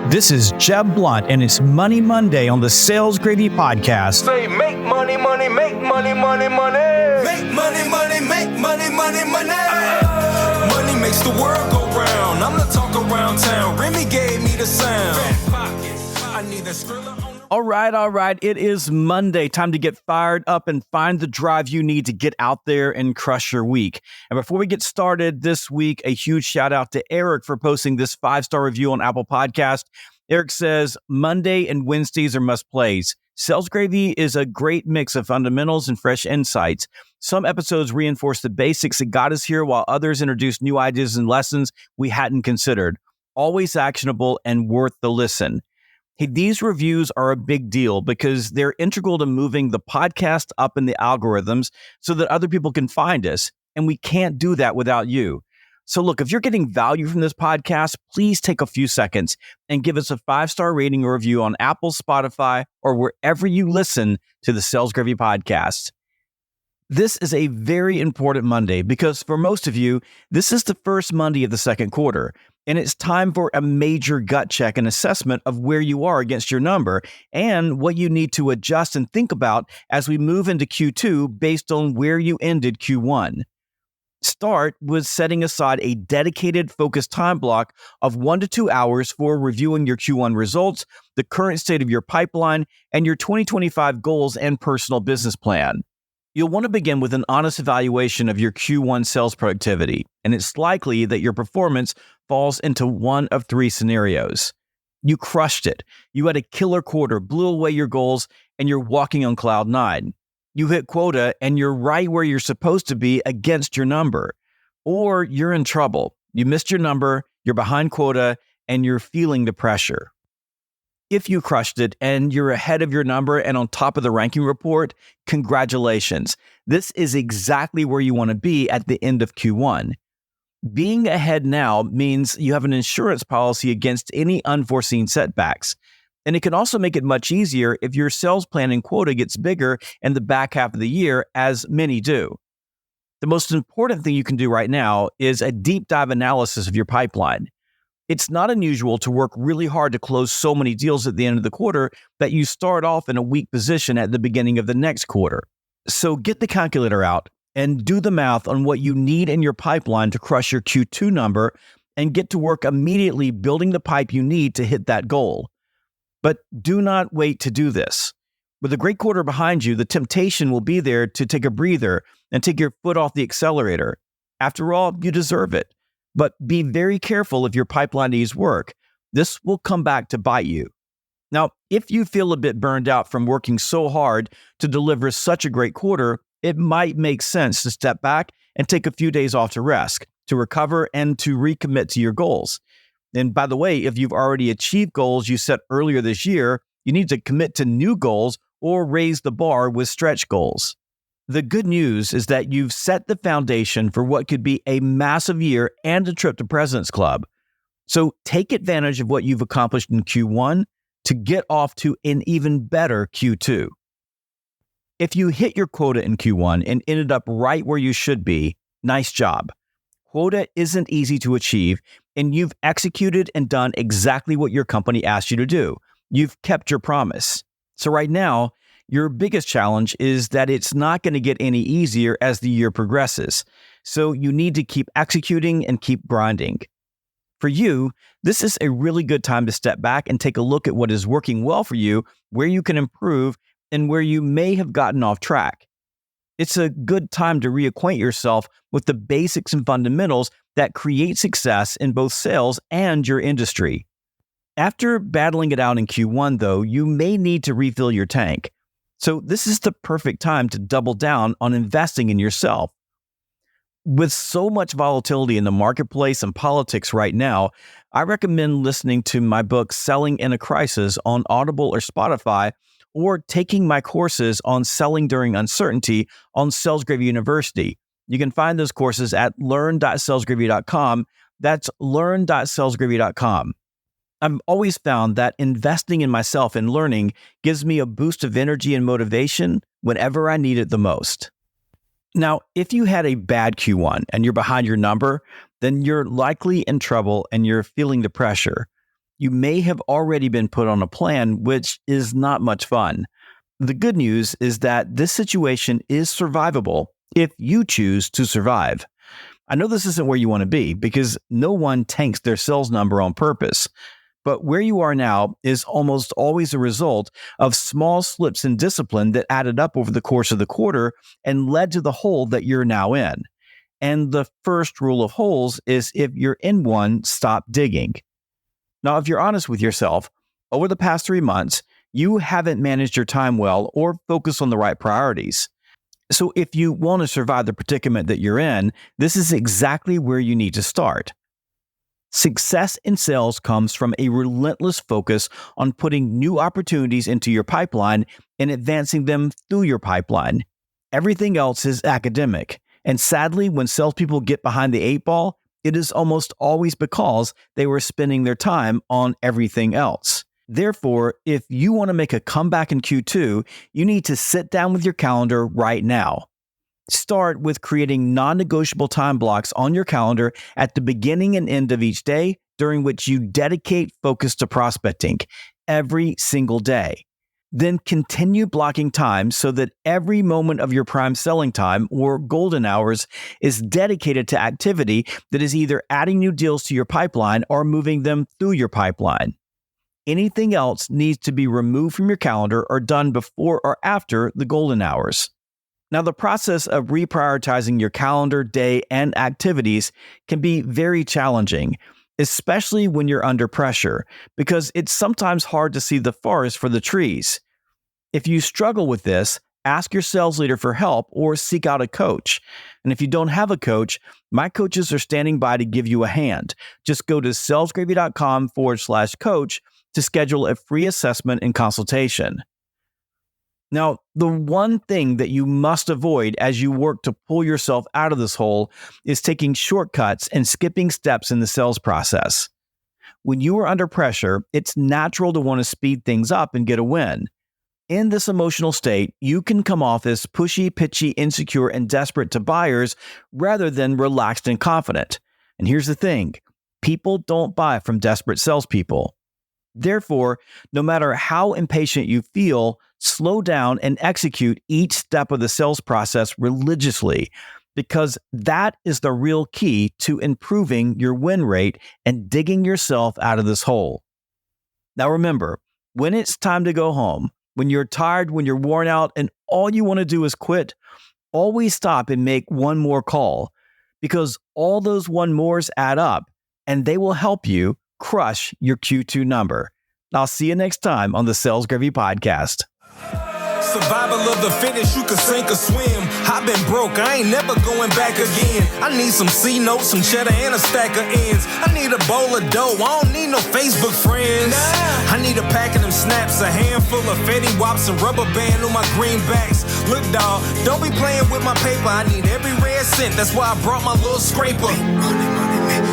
This is Jeb Blunt, and it's Money Monday on the Sales Gravy Podcast. Say make money, money, make money, money, money. Make money, money, make money, money, money. Money makes the world go round. I'm the talk around town. Remy gave me the sound. I need a Skrilla on. All right. It is Monday. Time to get fired up and find the drive you need to get out there and crush your week. And before we get started this week, a huge shout out to Eric for posting this 5-star review on Apple Podcast. Eric says, Monday and Wednesdays are must plays. Sales Gravy is a great mix of fundamentals and fresh insights. Some episodes reinforce the basics that got us here, while others introduce new ideas and lessons we hadn't considered. Always actionable and worth the listen. Hey, these reviews are a big deal because they're integral to moving the podcast up in the algorithms so that other people can find us. And we can't do that without you. So look, if you're getting value from this podcast, please take a few seconds and give us a 5-star rating or review on Apple, Spotify, or wherever you listen to the Sales Gravy Podcast. This is a very important Monday because for most of you, this is the first Monday of the second quarter. And it's time for a major gut check and assessment of where you are against your number and what you need to adjust and think about as we move into Q2 based on where you ended Q1. Start with setting aside a dedicated focused time block of 1 to 2 hours for reviewing your Q1 results, the current state of your pipeline, and your 2025 goals and personal business plan. You'll want to begin with an honest evaluation of your Q1 sales productivity, and it's likely that your performance falls into one of 3 scenarios. You crushed it. You had a killer quarter, blew away your goals, and you're walking on cloud 9. You hit quota, and you're right where you're supposed to be against your number. Or you're in trouble. You missed your number, you're behind quota, and you're feeling the pressure. If you crushed it and you're ahead of your number and on top of the ranking report, congratulations. This is exactly where you want to be at the end of Q1. Being ahead now means you have an insurance policy against any unforeseen setbacks. And it can also make it much easier if your sales plan and quota gets bigger in the back half of the year, as many do. The most important thing you can do right now is a deep dive analysis of your pipeline. It's not unusual to work really hard to close so many deals at the end of the quarter that you start off in a weak position at the beginning of the next quarter. So get the calculator out and do the math on what you need in your pipeline to crush your Q2 number and get to work immediately building the pipe you need to hit that goal. But do not wait to do this. With a great quarter behind you, the temptation will be there to take a breather and take your foot off the accelerator. After all, you deserve it. But be very careful if your pipeline needs work. This will come back to bite you. Now, if you feel a bit burned out from working so hard to deliver such a great quarter, it might make sense to step back and take a few days off to rest, to recover, and to recommit to your goals. And by the way, if you've already achieved goals you set earlier this year, you need to commit to new goals or raise the bar with stretch goals. The good news is that you've set the foundation for what could be a massive year and a trip to President's Club. So take advantage of what you've accomplished in Q1 to get off to an even better Q2. If you hit your quota in Q1 and ended up right where you should be, nice job. Quota isn't easy to achieve, and you've executed and done exactly what your company asked you to do. You've kept your promise. So right now, your biggest challenge is that it's not going to get any easier as the year progresses. So you need to keep executing and keep grinding. For you, this is a really good time to step back and take a look at what is working well for you, where you can improve, and where you may have gotten off track. It's a good time to reacquaint yourself with the basics and fundamentals that create success in both sales and your industry. After battling it out in Q1, though, you may need to refill your tank. So this is the perfect time to double down on investing in yourself. With so much volatility in the marketplace and politics right now, I recommend listening to my book, Selling in a Crisis, on Audible or Spotify, or taking my courses on selling during uncertainty on Sales Gravy University. You can find those courses at learn.salesgravy.com. That's learn.salesgravy.com. I've always found that investing in myself and learning gives me a boost of energy and motivation whenever I need it the most. Now, if you had a bad Q1 and you're behind your number, then you're likely in trouble and you're feeling the pressure. you may have already been put on a plan, which is not much fun. The good news is that this situation is survivable if you choose to survive. I know this isn't where you want to be because no one tanks their sales number on purpose. But where you are now is almost always a result of small slips in discipline that added up over the course of the quarter and led to the hole that you're now in. And the first rule of holes is if you're in one, stop digging. Now, if you're honest with yourself, over the past 3 months, you haven't managed your time well or focused on the right priorities. So if you want to survive the predicament that you're in, this is exactly where you need to start. Success in sales comes from a relentless focus on putting new opportunities into your pipeline and advancing them through your pipeline. Everything else is academic. And sadly, when salespeople get behind the 8 ball, it is almost always because they were spending their time on everything else. Therefore, if you want to make a comeback in Q2, you need to sit down with your calendar right now. Start with creating non-negotiable time blocks on your calendar at the beginning and end of each day, during which you dedicate focus to prospecting every single day. Then continue blocking time so that every moment of your prime selling time or golden hours is dedicated to activity that is either adding new deals to your pipeline or moving them through your pipeline. Anything else needs to be removed from your calendar or done before or after the golden hours. Now, the process of reprioritizing your calendar, day, and activities can be very challenging, especially when you're under pressure, because it's sometimes hard to see the forest for the trees. If you struggle with this, ask your sales leader for help or seek out a coach. And if you don't have a coach, my coaches are standing by to give you a hand. Just go to salesgravy.com/coach to schedule a free assessment and consultation. Now, the one thing that you must avoid as you work to pull yourself out of this hole is taking shortcuts and skipping steps in the sales process. When you are under pressure, it's natural to want to speed things up and get a win. In this emotional state, you can come off as pushy, pitchy, insecure, and desperate to buyers rather than relaxed and confident. And here's the thing, people don't buy from desperate salespeople. Therefore, no matter how impatient you feel, slow down and execute each step of the sales process religiously, because that is the real key to improving your win rate and digging yourself out of this hole. Now remember, when it's time to go home, when you're tired, when you're worn out, and all you want to do is quit, always stop and make one more call, because all those one mores add up and they will help you crush your Q2 number. I'll see you next time on the Sales Gravy Podcast. Survival of the fittest, you can sink or swim. I've been broke, I ain't never going back again. I need some C notes, some cheddar, and a stack of ends. I need a bowl of dough, I don't need no Facebook friends. I need a pack of them snaps, a handful of Fetty Wops, and rubber band on my greenbacks. Look, dawg, don't be playing with my paper. I need every red cent, that's why I brought my little scraper. Make money, money, make